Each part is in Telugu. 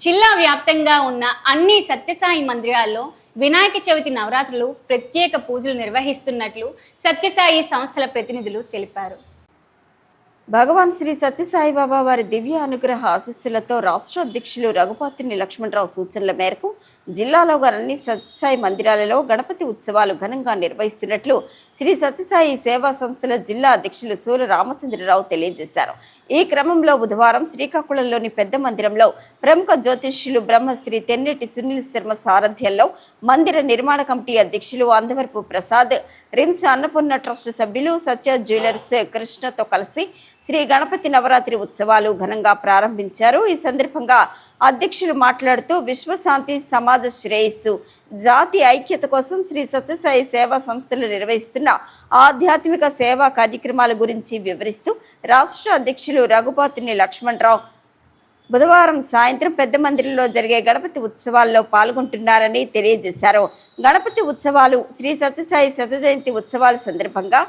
జిల్లా వ్యాప్తంగా ఉన్న అన్ని సత్యసాయి మందిరాల్లో వినాయక చవితి నవరాత్రులు ప్రత్యేక పూజలు నిర్వహిస్తున్నట్లు సత్యసాయి సంస్థల ప్రతినిధులు తెలిపారు. భగవాన్ శ్రీ సత్యసాయిబాబా వారి దివ్య అనుగ్రహ ఆశీస్సులతో రాష్ట్ర అధ్యక్షులు రఘుపతిని లక్ష్మణరావు సూచనల మేరకు జిల్లాలో అన్ని సత్యసాయి మందిరాలలో గణపతి ఉత్సవాలు ఘనంగా నిర్వహిస్తున్నట్లు శ్రీ సత్యసాయి సేవా సంస్థల జిల్లా అధ్యక్షులు సూర రామచంద్రరావు తెలియజేశారు. ఈ క్రమంలో బుధవారం శ్రీకాకుళంలోని పెద్ద మందిరంలో ప్రముఖ జ్యోతిష్యులు బ్రహ్మశ్రీ తెన్నెటి సునీల్ శర్మ సారథ్యంలో మందిర నిర్మాణ కమిటీ అధ్యక్షులు అందవరపు ప్రసాద్, రిమ్స్ అన్నపూర్ణ ట్రస్ట్ సభ్యులు సత్య జ్యువెలర్స్ కృష్ణతో కలిసి శ్రీ గణపతి నవరాత్రి ఉత్సవాలు ఘనంగా ప్రారంభించారు. ఈ సందర్భంగా అధ్యక్షులు మాట్లాడుతూ విశ్వశాంతి, సమాజ శ్రేయస్సు, జాతి ఐక్యత కోసం శ్రీ సత్యసాయి సేవా సంస్థలు నిర్వహిస్తున్న ఆధ్యాత్మిక సేవా కార్యక్రమాల గురించి వివరిస్తూ రాష్ట్ర అధ్యక్షులు రఘుపతిని లక్ష్మణరావు బుధవారం సాయంత్రం పెద్ద మందిరంలో జరిగే గణపతి ఉత్సవాల్లో పాల్గొంటున్నారని తెలియజేశారు. గణపతి ఉత్సవాలు శ్రీ సత్యసాయి శత జయంతి ఉత్సవాల సందర్భంగా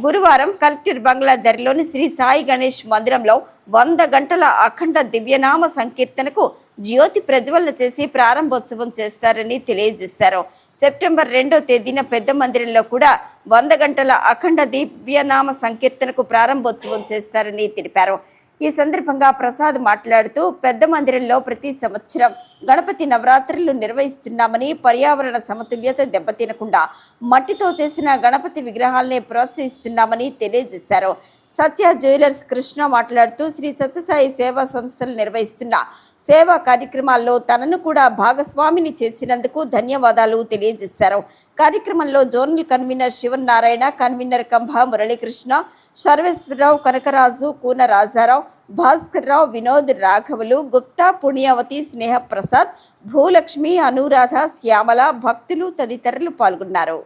గురువారం కలెక్టర్ బంగ్లా ధరలోని శ్రీ సాయి గణేష్ మందిరంలో 100 గంటల అఖండ దివ్యనామ సంకీర్తనకు జ్యోతి ప్రజ్వలన చేసి ప్రారంభోత్సవం చేస్తారని తెలియజేశారు. సెప్టెంబర్ 2వ తేదీన పెద్ద మందిరంలో కూడా 100 గంటల అఖండ దివ్యనామ సంకీర్తనకు ప్రారంభోత్సవం చేస్తారని తెలిపారు. ఈ సందర్భంగా ప్రసాద్ మాట్లాడుతూ పెద్ద మందిరంలో ప్రతి సంవత్సరం గణపతి నవరాత్రులు నిర్వహిస్తున్నామని, పర్యావరణ సమతుల్యత దెబ్బతినకుండా మట్టితో చేసిన గణపతి విగ్రహాలనే ప్రోత్సహిస్తున్నామని తెలియజేశారు. సత్య జ్యువెలర్స్ కృష్ణ మాట్లాడుతూ శ్రీ సత్యసాయి సేవా సంస్థలు నిర్వహిస్తున్న సేవా కార్యక్రమాల్లో తనను కూడా భాగస్వామిని చేసినందుకు ధన్యవాదాలు తెలియజేశారు. కార్యక్రమంలో zonal convener Sivanarayana, convener Kambha Muralikrishna, Sarveswararao, Kanakaraju, Koona Rajarao, Bhaskar Rao, Vinod, రాఘవులు, గుప్తా, పుణ్యవతి, స్నేహ ప్రసాద్, భూలక్ష్మి, అనురాధ, శ్యామల, భక్తులు తదితరులు పాల్గొన్నారు.